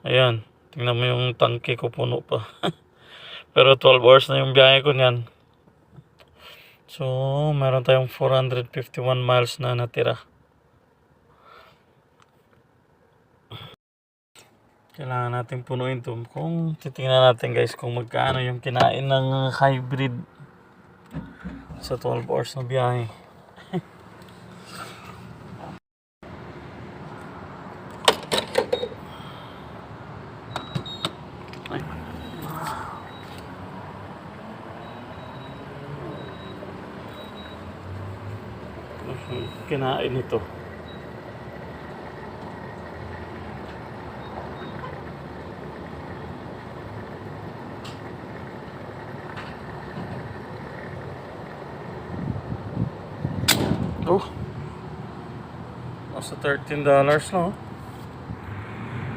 Ayan, tingnan mo yung tangke ko puno pa. Pero 12 hours na yung biyahe ko niyan. So, meron tayong 451 miles na natira. Kailangan natin punuin to. Kung titingnan natin guys kung magkano yung kinain ng hybrid sa 12 hours na biyahe. Kinain ito. Oh, nasa $13 no?